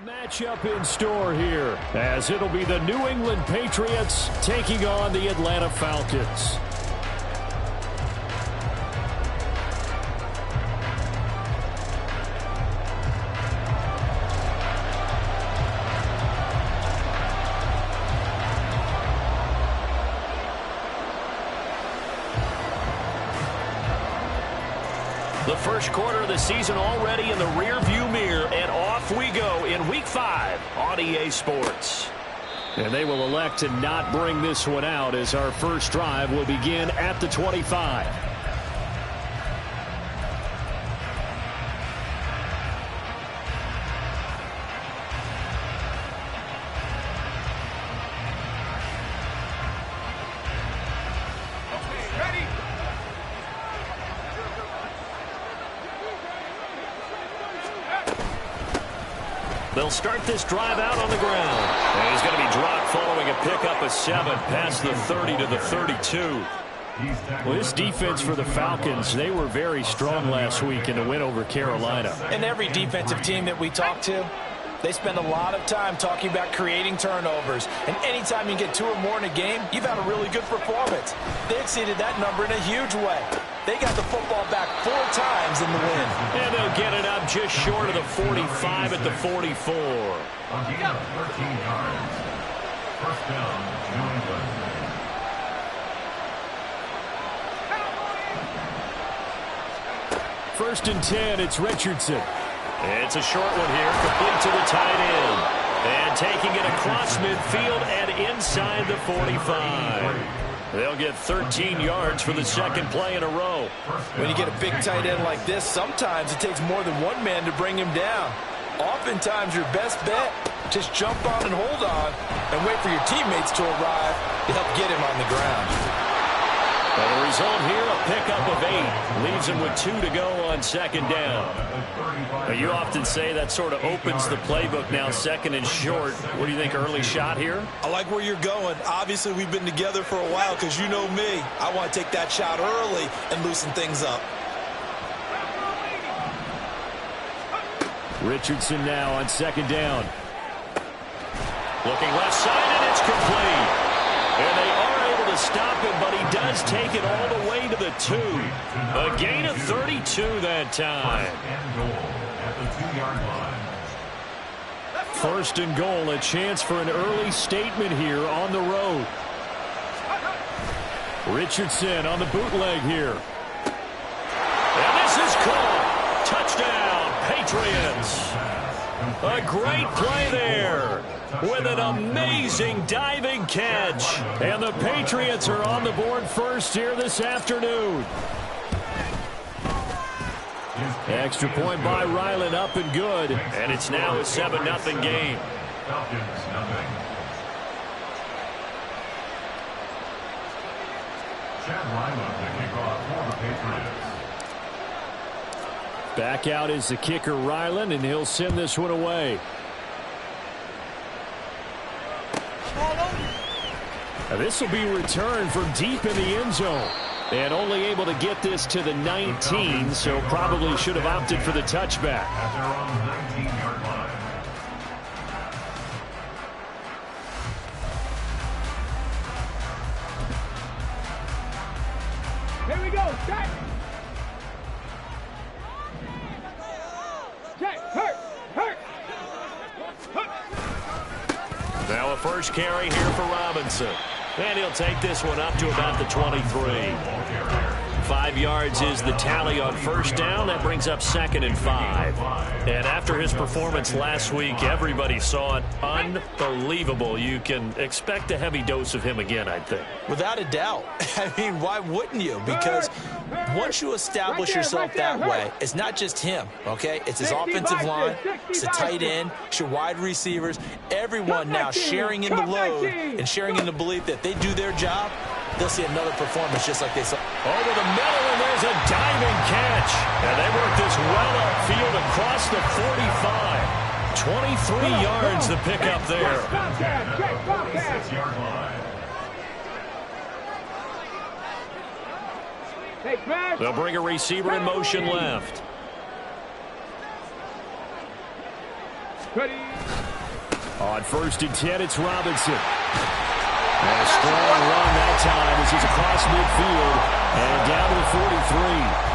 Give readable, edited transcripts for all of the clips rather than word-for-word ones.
Matchup in store here, as it'll be the New England Patriots taking on the Atlanta Falcons. The first quarter of the season already in the rearview mirror, and off we go in Week 5 on EA Sports. And they will elect to not bring this one out, as our first drive will begin at the 25. They'll start this drive out on the ground. And he's going to be dropped following a pickup of 7 past the 30 to the 32. Well, this defense for the Falcons, they were very strong last week in the win over Carolina. And every defensive team that we talk to, they spend a lot of time talking about creating turnovers. And anytime you get 2 or more in a game, you've had a really good performance. They exceeded that number in a huge way. They got the football back 4 times in the win. And they'll get it up just short of the 45 at the 44. On the 13 yards. First down, New England. First and 10, it's Richardson. It's a short one here, complete to the tight end. And taking it across midfield and inside the 45. They'll get 13 yards for the second play in a row. When you get a big tight end like this, sometimes it takes more than one man to bring him down. Oftentimes, your best bet, just jump on and hold on and wait for your teammates to arrive to help get him on the ground. And the result here, a pickup of 8. Leaves him with 2 to go on second down. Now, you often say that sort of opens the playbook now, second and short. What do you think, early shot here? I like where you're going. Obviously, we've been together for a while because you know me. I want to take that shot early and loosen things up. Richardson now on second down. Looking left side, and it's complete. And they are able to stop him, but he does take it all the way to the 2. A gain of 32 that time. First and goal, a chance for an early statement here on the road. Richardson on the bootleg here. And this is caught. Touchdown, Patriots. A great play there with an amazing diving catch. And the Patriots are on the board first here this afternoon. Extra point by Ryland, up and good. And it's now a 7-0 game. Falcons, nothing. Chad Ryland to kick off for the Patriots. Back out is the kicker, Ryland, and he'll send this one away. Now this will be returned from deep in the end zone. And only able to get this to the 19, so probably should have opted for the touchback. At their own 19-yard line. Here we go. Check. Check. Hurt. Now a first carry here for Robinson. And he'll take this one up to about the 23. 5 yards is the tally on first down. That brings up 2nd and 5. And after his performance last week, everybody saw it. Unbelievable. You can expect a heavy dose of him again, I think. Without a doubt. I mean, why wouldn't you? Because once you establish yourself that way, it's not just him, okay? It's his offensive line, it's the tight end, it's your wide receivers, everyone now sharing in the load and sharing in the belief that they do their job. They'll see another performance just like they saw. Over the middle, and there's a diving catch. And they work this well upfield across the 45. 23 yards to pick up there. 46-yard line. They'll bring a receiver in motion left. On 1st and 10, it's Robinson. And a strong run that time as he's across midfield and down to the 43.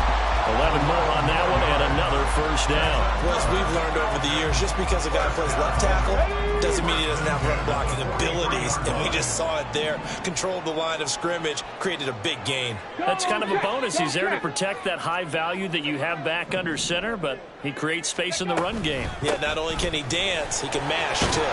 11 more on that one and another first down. Well, as we've learned over the years, just because a guy plays left tackle doesn't mean he doesn't have run blocking abilities. And we just saw it there. Controlled the line of scrimmage, created a big gain. That's kind of a bonus. He's there to protect that high value that you have back under center, but he creates space in the run game. Yeah, not only can he dance, he can mash, too.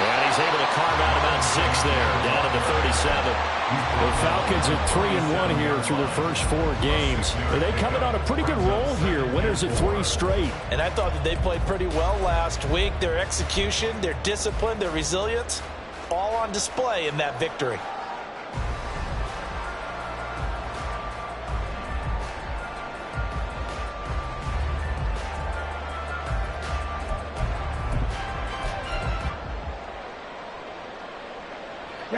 And he's able to carve out about 6 there, down to the 37. The Falcons are 3-1 here through their first 4 games. They coming on a pretty good roll here, winners of 3 straight. And I thought that they played pretty well last week. Their execution, their discipline, their resilience, all on display in that victory.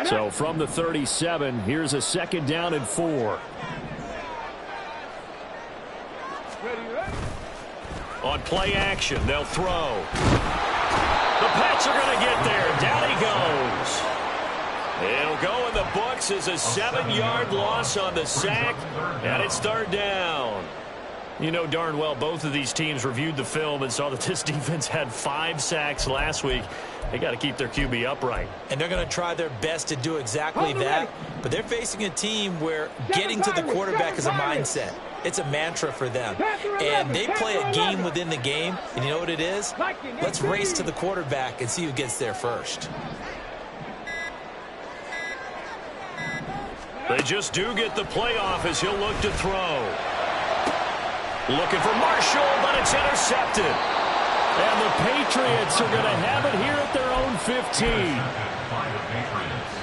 So from the 37, here's a 2nd down and 4. On play action, they'll throw. The Pats are going to get there. Down he goes. It'll go in the books as a 7-yard loss on the sack, and it's 3rd down. You know darn well both of these teams reviewed the film and saw that this defense had 5 sacks last week. They got to keep their QB upright. And they're going to try their best to do exactly that. But they're facing a team where getting to the quarterback is a mindset. It's a mantra for them. And they play a game within the game. And you know what it is? Let's race to the quarterback and see who gets there first. They just do get the playoff as he'll look to throw. Looking for Marshall, but it's intercepted. And the Patriots are going to have it here at their own 15. By the Patriots.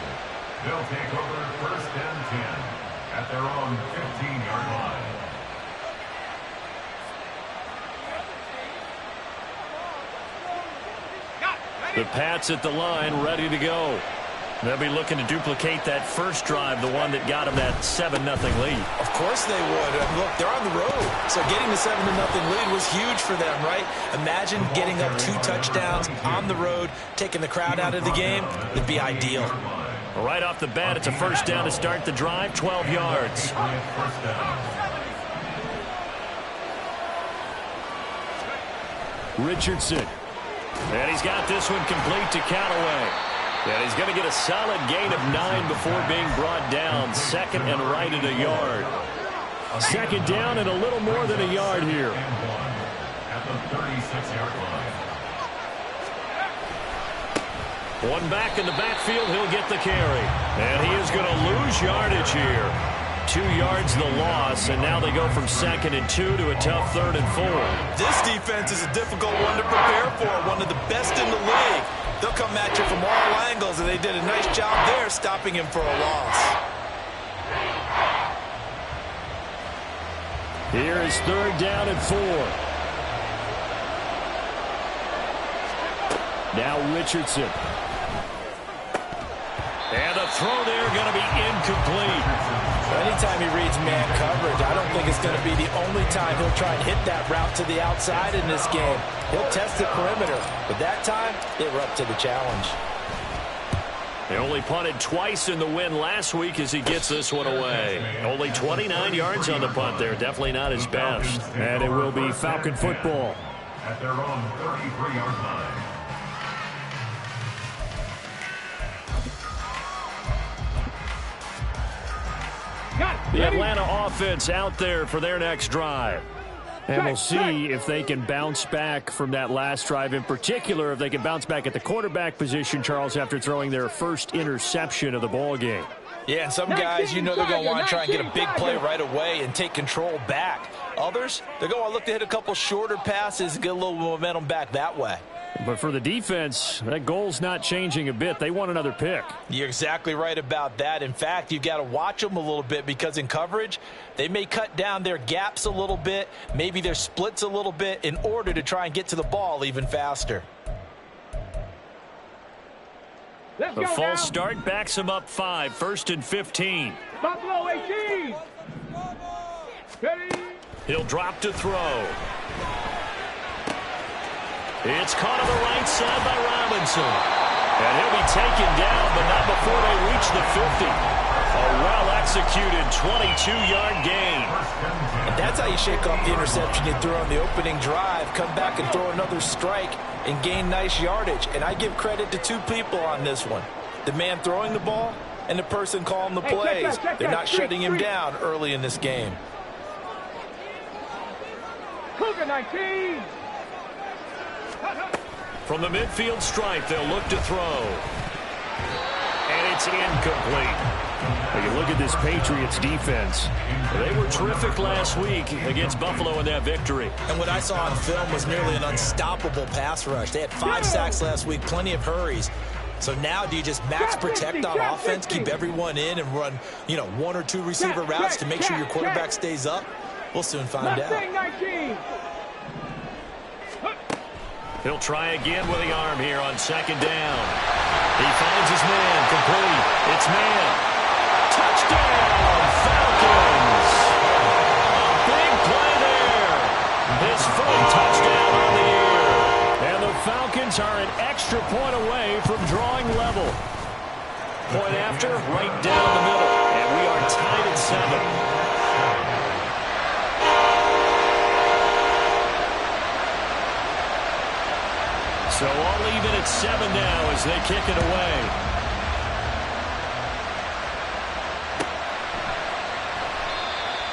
They'll take over 1st and 10 at their own 15-yard line. The Pats at the line, ready to go. They'll be looking to duplicate that first drive, the one that got them that 7-0 lead. Of course they would. Look, they're on the road. So getting the 7-0 lead was huge for them, right? Imagine getting up 2 touchdowns on the road, taking the crowd out of the game. It'd be ideal. Right off the bat, it's a first down to start the drive, 12 yards. Richardson. And he's got this one complete to Callaway. And he's going to get a solid gain of 9 before being brought down. 2nd and right at a yard. 2nd down and a little more than a yard here. At the 36-yard line. One back in the backfield, he'll get the carry. And he is going to lose yardage here. 2 yards the loss, and now they go from 2nd and 2 to a tough 3rd and 4. This defense is a difficult one to prepare for, one of the best in the league. They'll come at you from all angles, and they did a nice job there stopping him for a loss. Here is 3rd down and 4. Now Richardson. And the throw there going to be incomplete. Anytime he reads man coverage, I don't think it's going to be the only time he'll try and hit that route to the outside in this game. He'll test the perimeter, but that time, they were up to the challenge. They only punted twice in the win last week as he gets this one away. Only 29 yards on the punt there. Definitely not his best. And it will be Falcon football. At their own 33-yard line. The Atlanta offense out there for their next drive. And we'll see if they can bounce back from that last drive. In particular, if they can bounce back at the quarterback position, Charles, after throwing their first interception of the ball game. Yeah, and some guys, you know they're going to want to try and get a big play right away and take control back. Others, they're going to look to hit a couple shorter passes and get a little momentum back that way. But for the defense, that goal's not changing a bit. They want another pick. You're exactly right about that. In fact, you've got to watch them a little bit because in coverage, they may cut down their gaps a little bit, maybe their splits a little bit in order to try and get to the ball even faster. The false start backs him up 5, 1st and 15. Buffalo 18. He'll drop to throw. It's caught on the right side by Robinson. And he'll be taken down, but not before they reach the 50. A well-executed 22-yard gain. And that's how you shake off the interception you threw on the opening drive. Come back and throw another strike and gain nice yardage. And I give credit to two people on this one. The man throwing the ball and the person calling the plays. They're not shutting him down early in this game. Cougar 19. From the midfield stripe, they'll look to throw. And it's incomplete. When you look at this Patriots defense, they were terrific last week against Buffalo in that victory. And what I saw on film was nearly an unstoppable pass rush. They had 5 sacks last week, plenty of hurries. So now do you just max protect on offense, keep everyone in and run, 1 or 2 receiver routes to make sure your quarterback stays up? We'll soon find out. He'll try again with the arm here on second down. He finds his man, complete. It's man. Touchdown, Falcons! Big play there. His first touchdown on the year. And the Falcons are an extra point away from drawing level. Point after, right down the middle. And we are tied at 7. So all even at 7 now as they kick it away.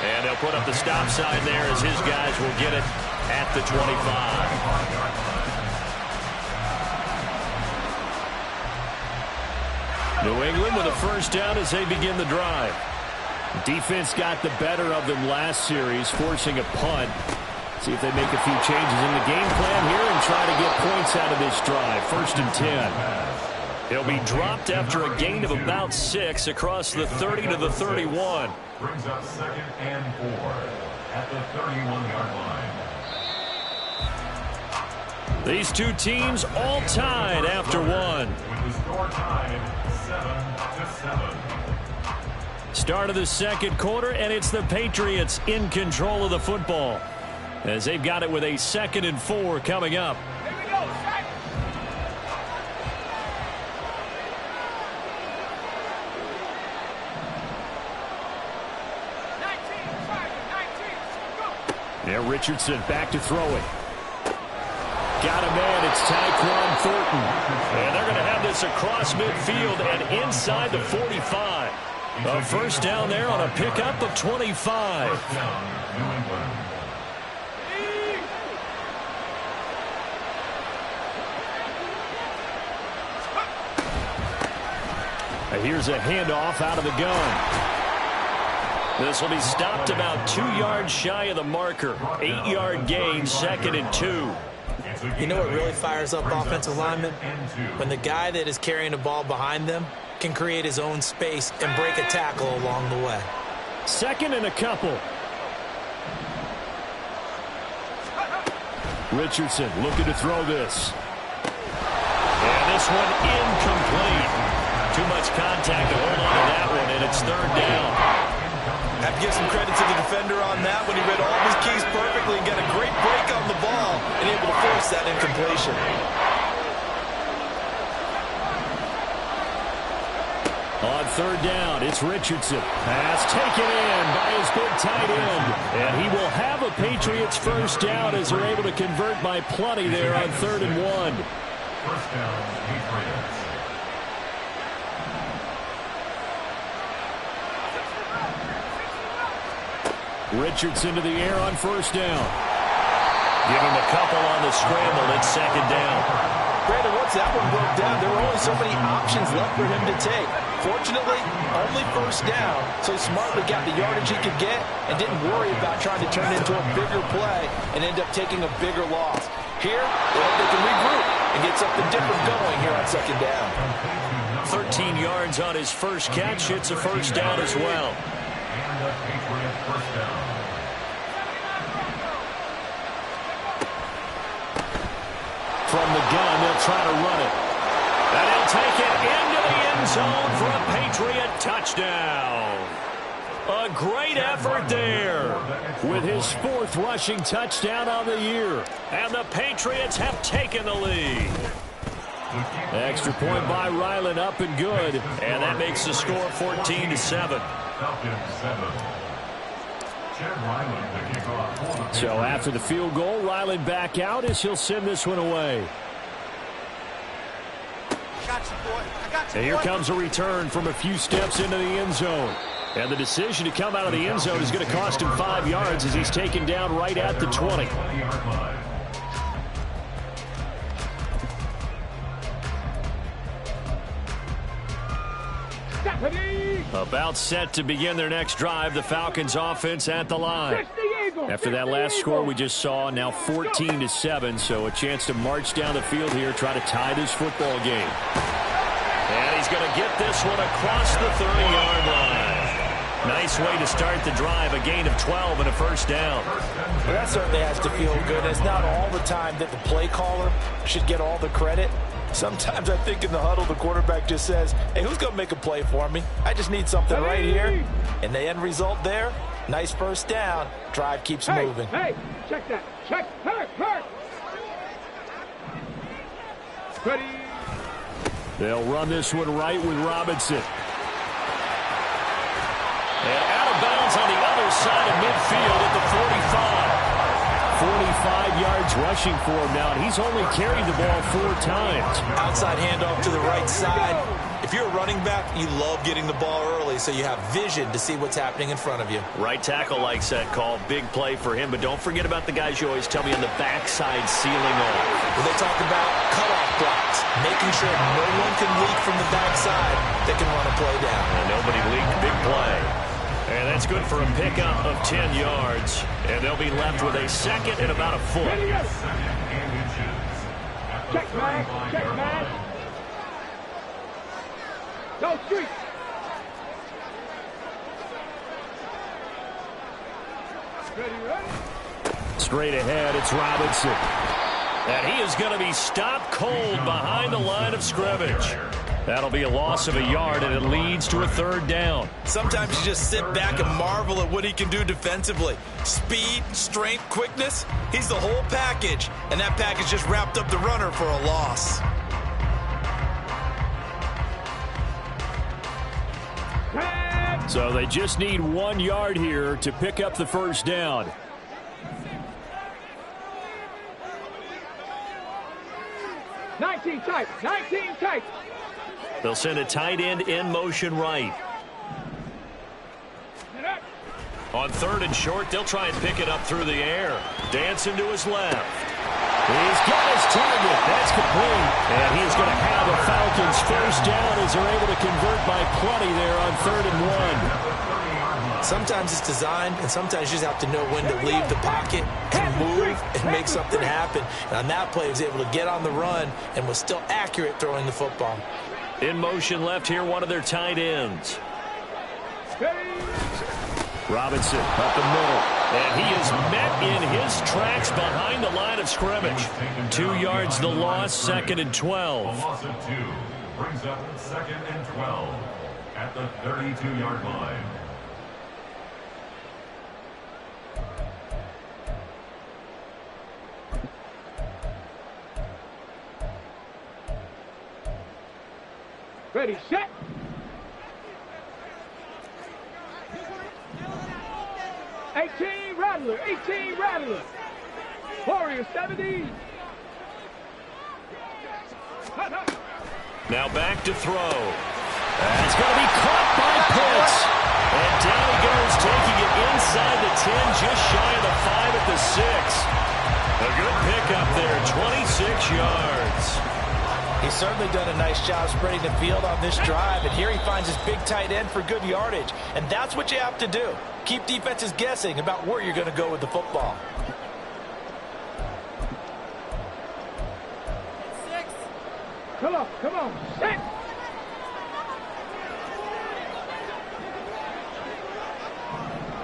And they'll put up the stop sign there as his guys will get it at the 25. New England with a first down as they begin the drive. Defense got the better of them last series, forcing a punt. See if they make a few changes in the game plan here and try to get points out of this drive. 1st and 10. He'll be dropped after a gain of about 6 across the 30 to the 31. Brings up 2nd and 4 at the 31-yard line. These two teams all tied after one. With the score tied 7-7. Start of the second quarter, and it's the Patriots in control of the football, as they've got it with a 2nd and 4 coming up. Here we go, set. Yeah, Richardson back to throw it. Got a man, it's Tyquan Thornton. And they're going to have this across midfield and inside the 45. A first down there on a pickup of 25. First down, New England. Here's a handoff out of the gun. This will be stopped about 2 yards shy of the marker. 8-yard gain, 2nd and 2. You know what really fires up offensive linemen? When the guy that is carrying the ball behind them can create his own space and break a tackle along the way. 2nd and a couple. Richardson looking to throw this. And this one incomplete. Too much contact to hold on to that one, and it's 3rd down. I have to give some credit to the defender on that when he read all of his keys perfectly and got a great break on the ball and able to force that incompletion. On 3rd down, it's Richardson. Pass taken in by his big tight end. And he will have a Patriots first down as they're able to convert by plenty there on 3rd and 1. First down, Patriots. Richardson to the air on first down. Give him a couple on the scramble. It's 2nd down. Brandon, once that one broke down, there were only so many options left for him to take. Fortunately, only first down, so he smartly got the yardage he could get and didn't worry about trying to turn it into a bigger play and end up taking a bigger loss. Here, they can regroup and get something different going here on 2nd down. 13 yards on his first catch. It's a first down as well. And the Patriots first down. From the gun, they'll try to run it. And he'll take it into the end zone for a Patriot touchdown. A great effort there with his 4th rushing touchdown on the year. And the Patriots have taken the lead. Extra point by Ryland, up and good. And that makes the score 14-7. So after the field goal, Ryland back out as he'll send this one away. And here comes a return from a few steps into the end zone. And the decision to come out of the end zone is going to cost him 5 yards as he's taken down right at the 20. About set to begin their next drive, the Falcons offense at the line. After that last score we just saw, now 14-7, so a chance to march down the field here, try to tie this football game. And he's going to get this one across the 30-yard line. Nice way to start the drive, a gain of 12 and a first down. Well, that certainly has to feel good. It's not all the time that the play caller should get all the credit. Sometimes I think in the huddle the quarterback just says, hey, who's going to make a play for me? I just need something right here. And the end result there, nice first down. Drive keeps moving. Hey, check that. Check. Hurt. Ready. They'll run this one right with Robinson. And out of bounds on the other side of midfield at the 45. 45 yards rushing for him now, and he's only carried the ball 4 times. Outside handoff to the right side. If you're a running back, you love getting the ball early so you have vision to see what's happening in front of you. Right tackle likes that call. Big play for him, but don't forget about the guys you always tell me on the backside sealing off. When they talk about cutoff blocks, making sure no one can leak from the backside that can run a play down. And nobody leaked. Big play. And that's good for a pickup of 10 yards. And they'll be left with a second and about a foot. Check, man. Go street. Ready. Straight ahead, it's Robinson. And he is going to be stopped cold behind the line of scrimmage. That'll be a loss of a yard, and it leads to a 3rd down. Sometimes you just sit back and marvel at what he can do defensively. Speed, strength, quickness, he's the whole package. And that package just wrapped up the runner for a loss. So they just need 1 yard here to pick up the first down. Nineteen tight. They'll send a tight end in motion right. On 3rd and short, they'll try and pick it up through the air. Dancing to his left. He's got his target. That's complete. And he is going to have a Falcons first down as they're able to convert by plenty there on 3rd and 1. Sometimes it's designed, and sometimes you just have to know when to leave the pocket and move and make something happen. And on that play, he was able to get on the run and was still accurate throwing the football. In motion left here, one of their tight ends. Robinson up the middle. And he is met in his tracks behind the line of scrimmage. 2 yards the loss, 2nd and 12. A loss of 2 brings up 2nd and 12 at the 32-yard line. Ready, set. Eighteen Rattler. Warrior 70. Now back to throw. It's going to be caught by Pitts. And down he goes, taking it inside the 10, just shy of the 5 at the 6. A good pickup there, 26 yards. He's certainly done a nice job spreading the field on this drive, and here he finds his big tight end for good yardage. And that's what you have to do. Keep defenses guessing about where you're going to go with the football. 6. Come on. 6.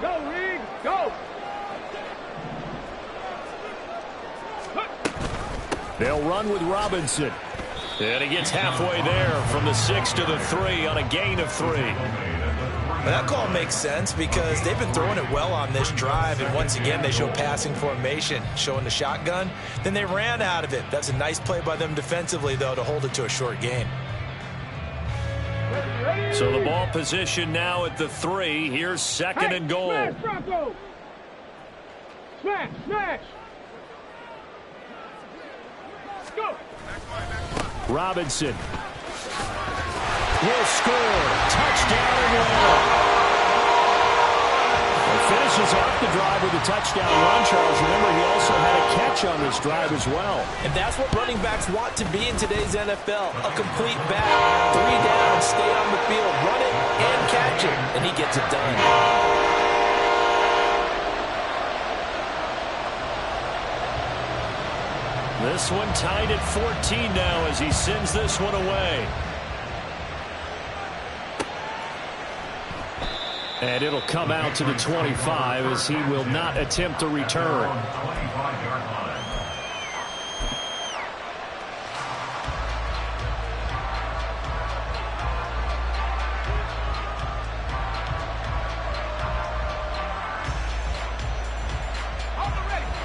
Go, Reed. Go. They'll run with Robinson. And he gets halfway there from the 6 to the 3 on a gain of 3. Well, that call makes sense because they've been throwing it well on this drive, and once again, they show passing formation, showing the shotgun. Then they ran out of it. That's a nice play by them defensively, though, to hold it to a short game. So the ball position now at the 3. Here's second and goal. Smash, Bronco! Smash, smash! Go! Robinson will score. Touchdown Atlanta. Finishes off the drive with a touchdown run, Charles. Remember, he also had a catch on this drive as well. And that's what running backs want to be in today's NFL. A complete back. 3 down, stay on the field, run it and catch it. And he gets it done. This one tied at 14 now as he sends this one away. And it'll come out to the 25 as he will not attempt a return.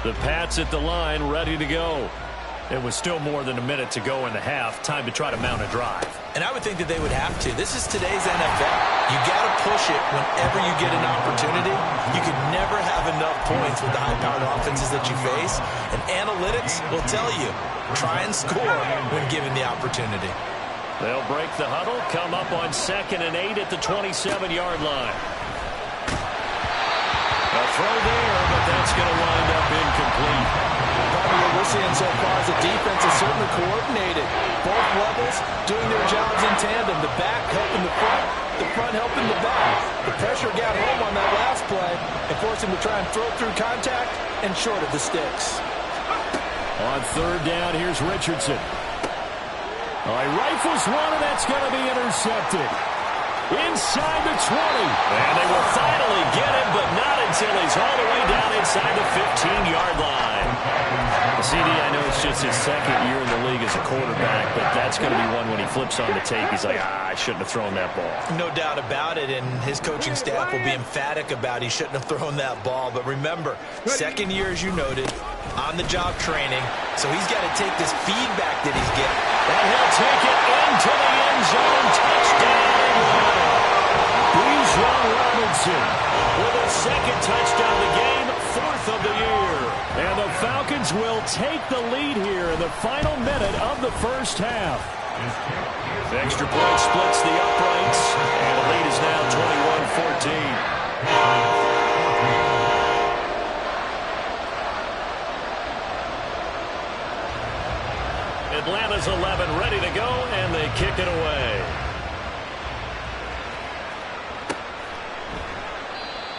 The Pats at the line, ready to go. It was still more than a minute to go in the half. Time to try to mount a drive. And I would think that they would have to. This is today's NFL. You got to push it whenever you get an opportunity. You can never have enough points with the high-powered offenses that you face. And analytics will tell you, try and score when given the opportunity. They'll break the huddle, come up on 2nd and 8 at the 27-yard line. A throw there, but that's going to wind up incomplete. What we're seeing so far is the defense is certainly coordinated. Both levels doing their jobs in tandem. The back helping the front helping the back. The pressure got home on that last play and forced him to try and throw through contact and short of the sticks. On 3rd down, here's Richardson. He rifles one, and that's going to be intercepted. Inside the 20. And they will finally get him, but not until he's all the way down inside the 15-yard line. CD, I know it's just his 2nd year in the league as a quarterback, but that's going to be one when he flips on the tape. He's like, I shouldn't have thrown that ball. No doubt about it, and his coaching staff will be emphatic about he shouldn't have thrown that ball. But remember, 2nd year, as you noted, on-the-job training, so he's got to take this feedback that he's getting. And he'll take it into the end zone. Touchdown. Bijan Robinson with a 2nd touchdown of the game, 4th of the year. And the Falcons will take the lead here in the final minute of the first half. Extra point splits the uprights, and the lead is now 21-14. Atlanta's 11 ready to go, and they kick it away.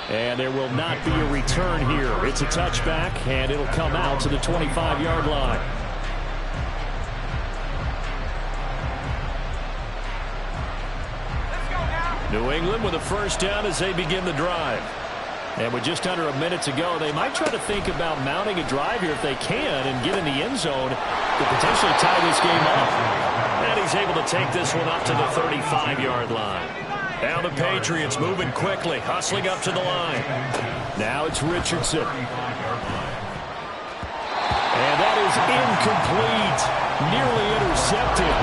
And there will not be a return here. It's a touchback, and it'll come out to the 25-yard line. New England with a 1st down as they begin the drive. And with just under a minute to go, they might try to think about mounting a drive here if they can and get in the end zone to potentially tie this game up. And he's able to take this one up to the 35-yard line. Now the Patriots moving quickly, hustling up to the line. Now it's Richardson. And that is incomplete. Nearly intercepted.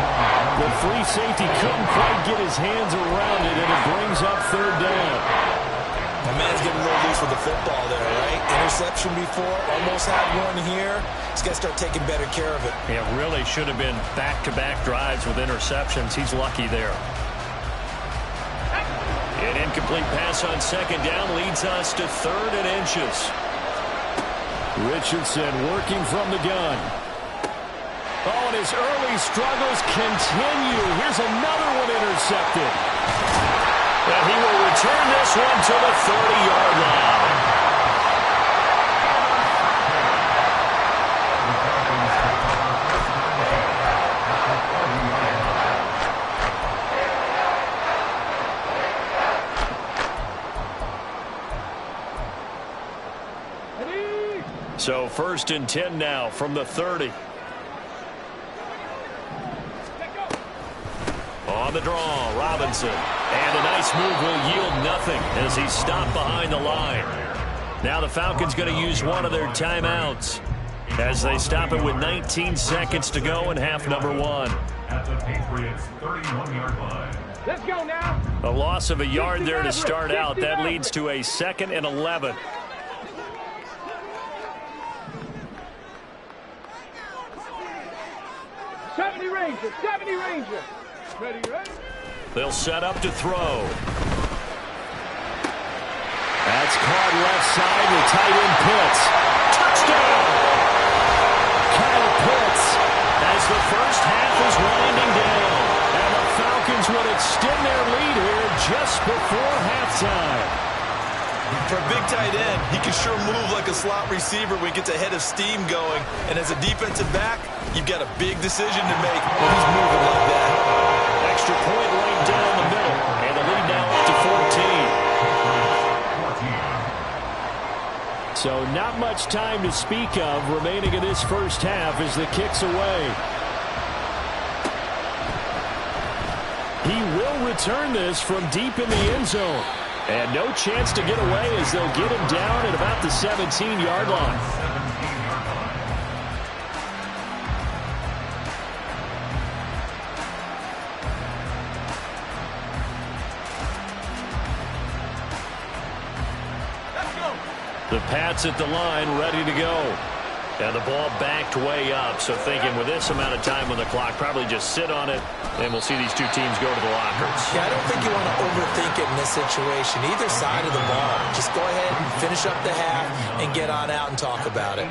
The free safety couldn't quite get his hands around it, and it brings up 3rd down. The man's getting a little loose with the football there, right? Interception before, almost had one here. He's got to start taking better care of it. Yeah, really should have been back-to-back drives with interceptions. He's lucky there. An incomplete pass on 2nd down leads us to 3rd and inches. Richardson working from the gun. Oh, and his early struggles continue. Here's another one intercepted. And he will return this one to the 30-yard line. So 1st and 10 now from the 30. On the draw, Robinson. And a nice move will yield nothing as he's stopped behind the line. Now the Falcons going to use one of their timeouts as they stop it with 19 seconds to go in half number one. At the Patriots' 31-yard line. Let's go now. A loss of a yard there to start out. That leads to a 2nd and 11. '70 Ranger. Ready, ready? They'll set up to throw. That's caught left side with tight end Pitts. Touchdown! Kyle Pitts as the first half is winding down. And the Falcons would extend their lead here just before halftime. For a big tight end, he can sure move like a slot receiver when he gets a head of steam going. And as a defensive back, you've got a big decision to make when he's moving like that. Extra point right down the middle. And the lead now up to 14. So not much time to speak of remaining in this first half as the kick's away. He will return this from deep in the end zone. And no chance to get away as they'll get him down at about the 17-yard line. The Pats at the line, ready to go. And the ball backed way up, so thinking with this amount of time on the clock, probably just sit on it, and we'll see these two teams go to the lockers. Yeah, I don't think you want to overthink it in this situation. Either side of the ball. Just go ahead and finish up the half and get on out and talk about it.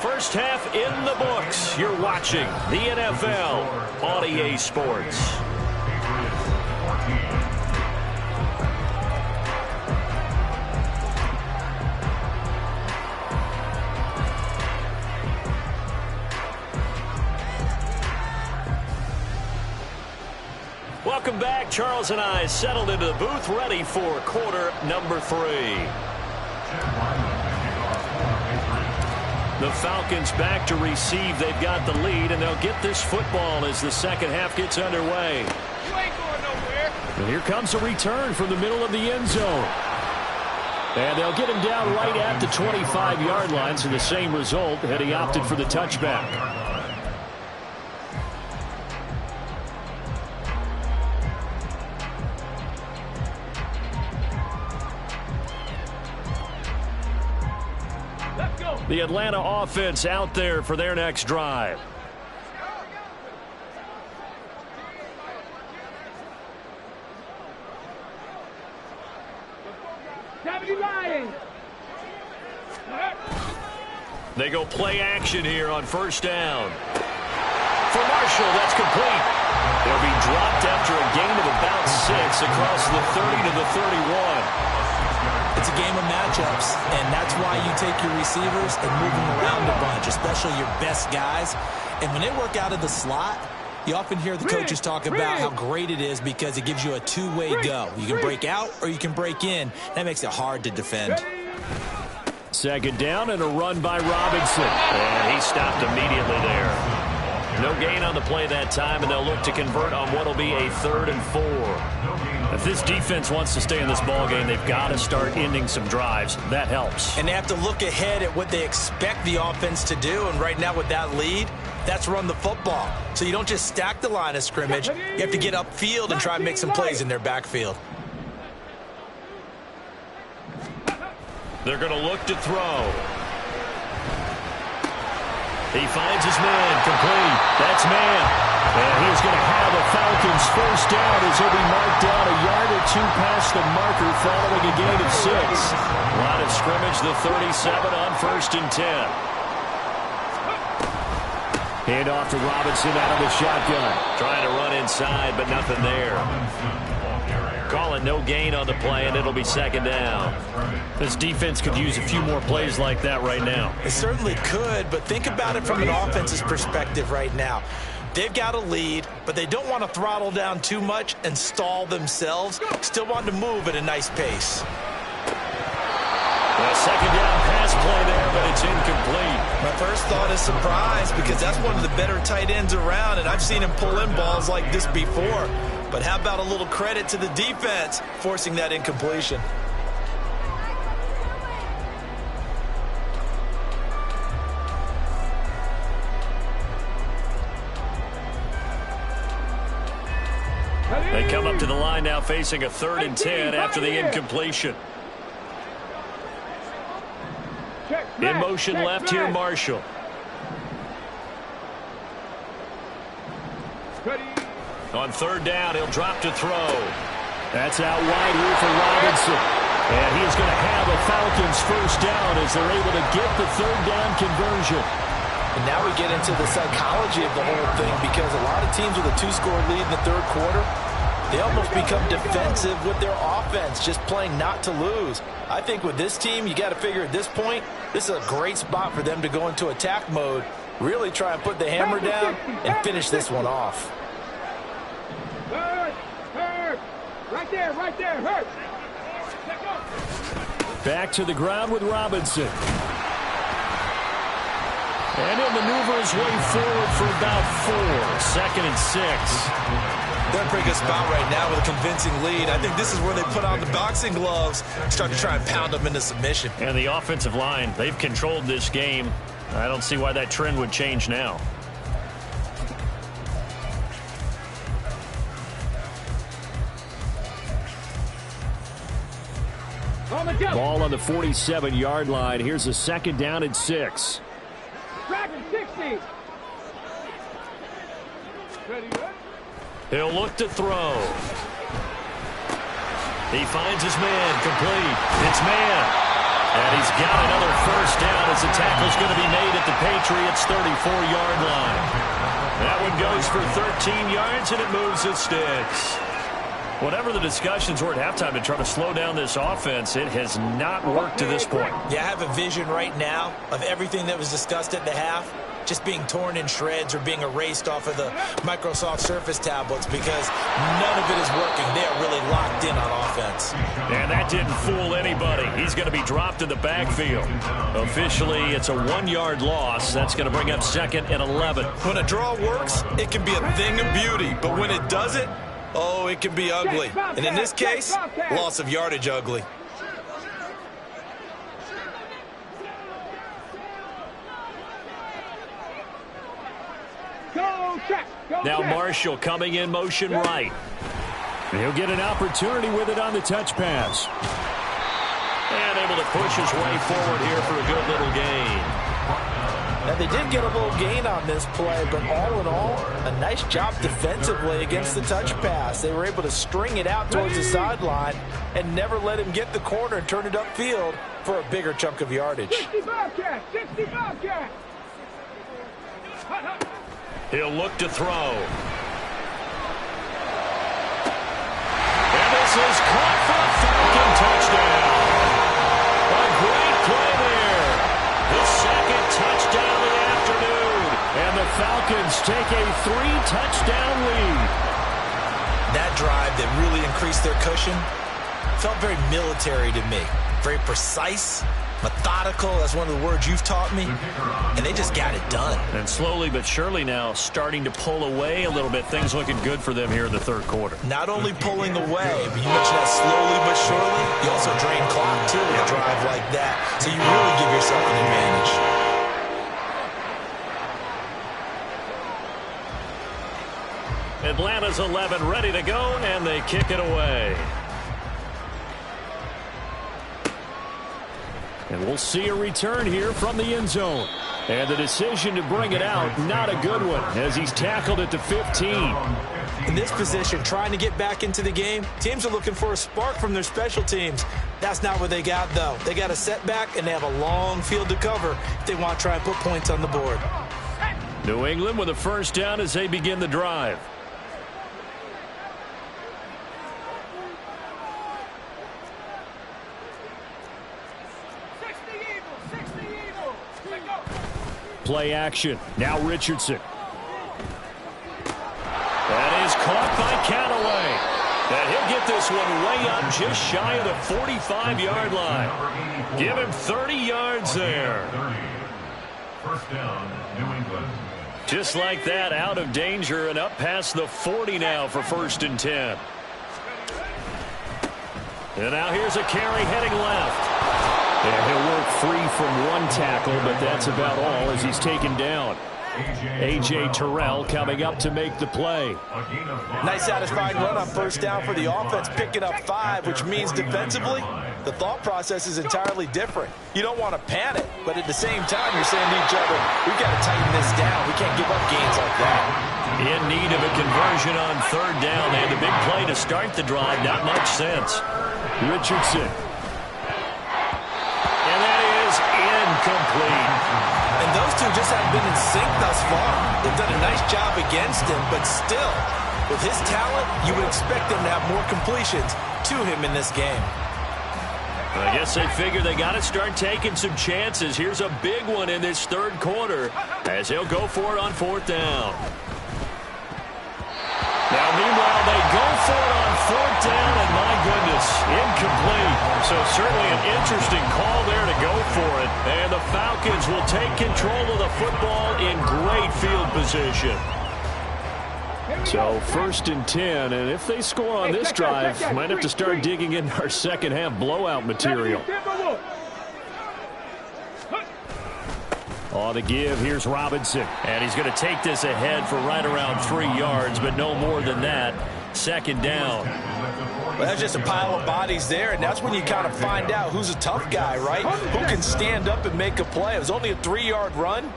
First half in the books. You're watching the NFL on EA Sports. Welcome back. Charles and I settled into the booth, ready for quarter number 3. The Falcons back to receive. They've got the lead, and they'll get this football as the second half gets underway. You ain't going nowhere. And here comes a return from the middle of the end zone. And they'll get him down right at the 25-yard line, so the same result had he opted for the touchback. The Atlanta offense out there for their next drive. They go play action here on first down. For Marshall, that's complete. They'll be dropped after a gain of about 6 across the 30 to the 31. It's a game of matchups, and that's why you take your receivers and move them around a bunch, especially your best guys. And when they work out of the slot, you often hear the coaches talk about how great it is because it gives you a two-way go. You can break out or you can break in. That makes it hard to defend. Second down and a run by Robinson. And he stopped immediately there. No gain on the play that time, and they'll look to convert on what will be a 3rd and 4. If this defense wants to stay in this ballgame, they've got to start ending some drives. That helps. And they have to look ahead at what they expect the offense to do. And right now with that lead, that's run the football. So you don't just stack the line of scrimmage. You have to get upfield and try and make some plays in their backfield. They're going to look to throw. He finds his man, complete. That's man. And he's going to have a Falcons first down as he'll be marked down a yard or 2 past the marker following a gain of 6. Line of scrimmage, the 37 on 1st and 10. Hand off to Robinson out of the shotgun. Trying to run inside, but nothing there. Calling no gain on the play, and it'll be 2nd down. This defense could use a few more plays like that right now. It certainly could, but think about it from an offense's perspective right now. They've got a lead, but they don't want to throttle down too much and stall themselves. Still want to move at a nice pace. A 2nd down pass play there, but it's incomplete. But first thought is surprise because that's one of the better tight ends around, and I've seen him pull in balls like this before. But how about a little credit to the defense forcing that incompletion? They come up to the line now facing a 3rd and 10 after the incompletion. In motion left here, Marshall. On 3rd down, he'll drop to throw. That's out wide here for Robinson. And he is going to have a Falcons first down as they're able to get the 3rd down conversion. And now we get into the psychology of the whole thing because a lot of teams with a 2-score lead in the 3rd quarter, they almost become defensive with their offense, just playing not to lose. I think with this team, you got to figure at this point, this is a great spot for them to go into attack mode, really try and put the hammer down and finish this one off. Hurt. Right there, hurt. Back to the ground with Robinson. And he'll maneuver his way forward for about 4. 2nd and 6. They're in a pretty good spot right now with a convincing lead. I think this is where they put on the boxing gloves, start to try and pound them into submission. And the offensive line, they've controlled this game. I don't see why that trend would change now. Ball on the 47-yard line. Here's a 2nd down and 6. Dragon 60. He'll look to throw. He finds his man, complete. It's man. And he's got another first down as the tackle's going to be made at the Patriots' 34-yard line. That one goes for 13 yards, and it moves the sticks. Whatever the discussions were at halftime to try to slow down this offense, it has not worked to this point. Yeah, I have a vision right now of everything that was discussed at the half just being torn in shreds or being erased off of the Microsoft Surface tablets because none of it is working. They are really locked in on offense. And that didn't fool anybody. He's going to be dropped in the backfield. Officially, it's a 1-yard loss. That's going to bring up 2nd and 11. When a draw works, it can be a thing of beauty. But when it doesn't, oh, it can be ugly. And in this case, loss of yardage ugly. Now Marshall coming in motion right. He'll get an opportunity with it on the touch pass. And able to push his way forward here for a good little gain. Now, they did get a little gain on this play, but all in all, a nice job defensively against the touch pass. They were able to string it out towards the sideline and never let him get the corner and turn it upfield for a bigger chunk of yardage. 60 Bobcat! 60 Bobcat! He'll look to throw. And this is caught for a Falcon touchdown. A great play there. The 2nd touchdown of the afternoon. And the Falcons take a 3-touchdown lead. That drive that really increased their cushion felt very military to me. Very precise, methodical, that's one of the words you've taught me, and they just got it done. And slowly but surely now starting to pull away a little bit. Things looking good for them here in the 3rd quarter. Not only pulling away, but you mentioned that slowly but surely, you also drain clock too in a drive like that, so you really give yourself an advantage. Atlanta's 11 ready to go, and they kick it away. And we'll see a return here from the end zone. And the decision to bring it out, not a good one, as he's tackled at the 15. In this position, trying to get back into the game, teams are looking for a spark from their special teams. That's not what they got, though. They got a setback, and they have a long field to cover if they want to try and put points on the board. New England with a first down as they begin the drive. Play action. Now Richardson. That is caught by Callaway. And he'll get this one way up just shy of the 45-yard line. Give him 30 yards there. first down, New England. Just like that, out of danger and up past the 40 now for 1st and 10. And now here's a carry heading left. And he'll work free from one tackle, but that's about all as he's taken down. A.J. Terrell coming up to make the play. Nice satisfying run on first down for the offense, picking up 5, which means defensively, the thought process is entirely different. You don't want to panic, but at the same time, you're saying to each other, we've got to tighten this down. We can't give up gains like that. In need of a conversion on 3rd down. They had the big play to start the drive. Not much sense. Richardson. And that is incomplete. And those two just haven't been in sync thus far. They've done a nice job against him, but still, with his talent, you would expect them to have more completions to him in this game. I guess they figure they got to start taking some chances. Here's a big one in this 3rd quarter as he'll go for it on 4th down. Now, meanwhile, they go for it on 4th down, and my goodness, incomplete. So certainly an interesting call there to go for it. And the Falcons will take control of the football in great field position. So 1st and 10, and if they score on this drive, might have to start digging into our second half blowout material. On the give, here's Robinson. And he's going to take this ahead for right around 3 yards, but no more than that. 2nd down. Well, that's just a pile of bodies there, and that's when you kind of find out who's a tough guy, right? Who can stand up and make a play. It was only a 3-yard run,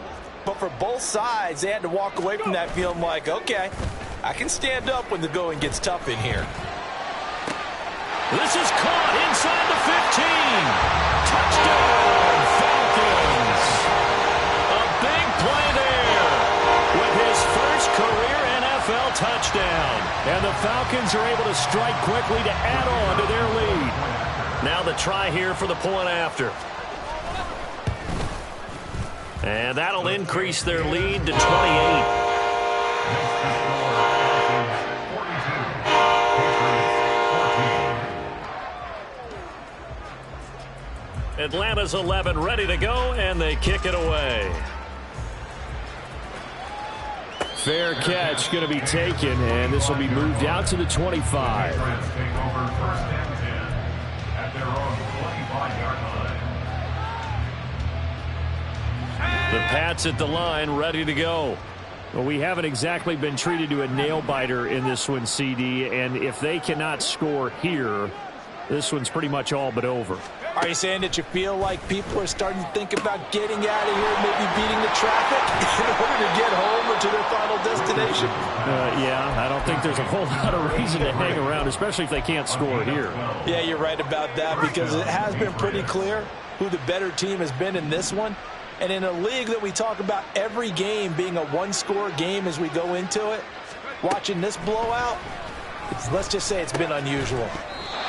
but for both sides, they had to walk away from that feeling like, okay, I can stand up when the going gets tough in here. This is caught inside the 15. Touchdown, Falcons. A big play there with his first career NFL touchdown. And the Falcons are able to strike quickly to add on to their lead. Now the try here for the point after. And that'll increase their lead to 28. Atlanta's 11 ready to go, and they kick it away. Fair catch going to be taken, and this will be moved out to the 25. The Pats at the line, ready to go. Well, we haven't exactly been treated to a nail-biter in this one, CD, and if they cannot score here, this one's pretty much all but over. Are you saying that you feel like people are starting to think about getting out of here, maybe beating the traffic in order to get home or to their final destination? Yeah, I don't think there's a whole lot of reason to hang around, especially if they can't score here. Yeah, you're right about that, because it has been pretty clear who the better team has been in this one. And in a league that we talk about every game being a one-score game as we go into it, watching this blowout, let's just say it's been unusual.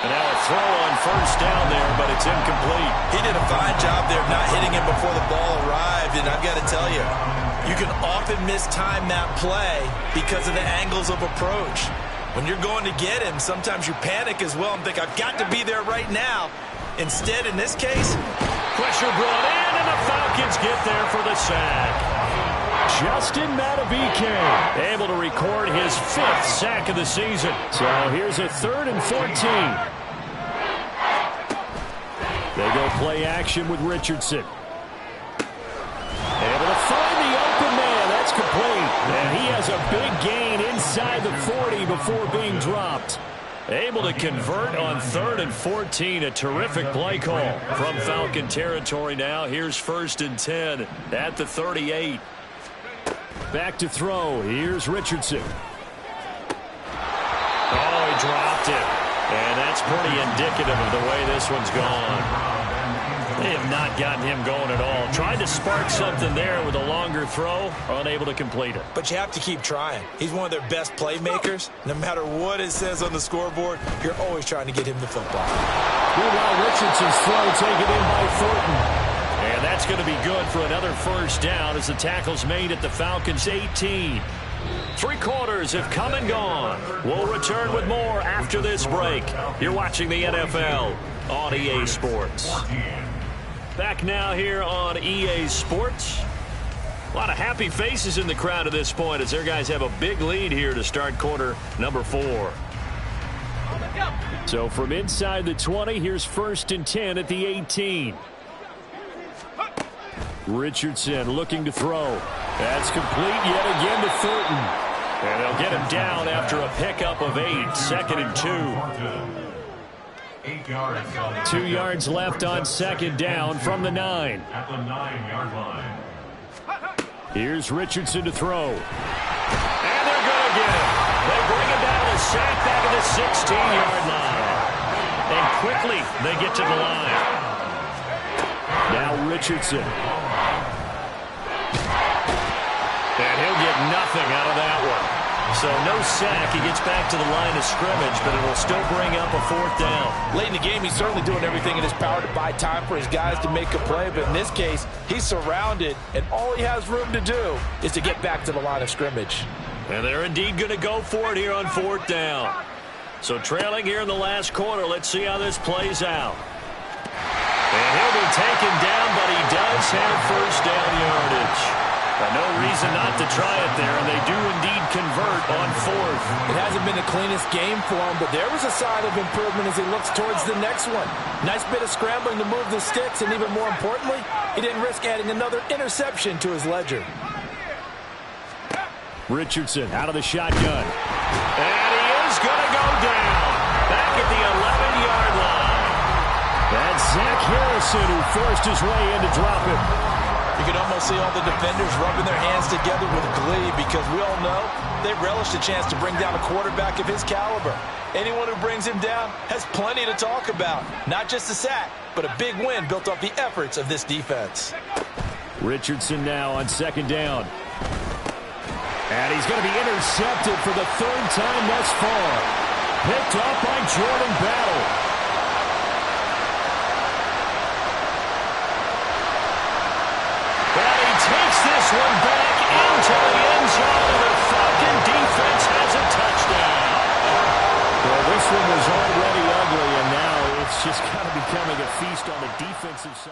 And now a throw on first down there, but it's incomplete. He did a fine job there of not hitting him before the ball arrived, and I've got to tell you, you can often mistime that play because of the angles of approach. When you're going to get him, sometimes you panic as well and think, I've got to be there right now. Instead, in this case, pressure brought in, and the Falcons get there for the sack. Justin Madubuike able to record his 5th sack of the season. So here's a 3rd and 14. They go play action with Richardson. Able to find the open man. That's complete. And he has a big gain inside the 40 before being dropped. Able to convert on 3rd and 14. A terrific play call from Falcon territory now. Here's 1st and 10 at the 38. Back to throw. Here's Richardson. Oh, he dropped it. And that's pretty indicative of the way this one's gone. They have not gotten him going at all. Tried to spark something there with a longer throw, unable to complete it. But you have to keep trying. He's one of their best playmakers. No matter what it says on the scoreboard, you're always trying to get him the football. Meanwhile, Richardson's throw taken in by Thornton. And that's going to be good for another first down as the tackle's made at the Falcons' 18. 3 quarters have come and gone. We'll return with more after this break. You're watching the NFL on EA Sports. Back now here on EA Sports. A lot of happy faces in the crowd at this point as their guys have a big lead here to start quarter number 4. So from inside the 20, here's 1st and 10 at the 18. Richardson looking to throw. That's complete yet again to Thornton. And they'll get him down after a pickup of 8. 2nd and 2. 8 yards. 2 yards left on 2nd down from the 9. At the 9-yard line. Here's Richardson to throw. And they're going to get him. They bring him down a sack back at the 16-yard line. And quickly they get to the line. Now Richardson. And he'll get nothing out of that one. So no sack. He gets back to the line of scrimmage, but it'll still bring up a 4th down. Late in the game, he's certainly doing everything in his power to buy time for his guys to make a play. But in this case, he's surrounded, and all he has room to do is to get back to the line of scrimmage. And they're indeed going to go for it here on 4th down. So trailing here in the last quarter, let's see how this plays out. And he'll be taken down, but he does have 1st down yardage. No reason not to try it there, and they do indeed convert on 4th. It hasn't been the cleanest game for him, but there was a sign of improvement as he looks towards the next one. Nice bit of scrambling to move the sticks, and even more importantly, he didn't risk adding another interception to his ledger. Richardson out of the shotgun. And he is going to go down back at the 11-yard line. That's Zach Harrison who forced his way in to drop him. You can almost see all the defenders rubbing their hands together with glee because we all know they relish the chance to bring down a quarterback of his caliber. Anyone who brings him down has plenty to talk about. Not just a sack, but a big win built off the efforts of this defense. Richardson now on 2nd down. And he's going to be intercepted for the 3rd time thus far. Picked up by Jordan Battle. Takes this one back into the end zone, and the Falcon defense has a touchdown. Well, this one was already ugly, and now it's just kind of becoming a feast on the defensive side.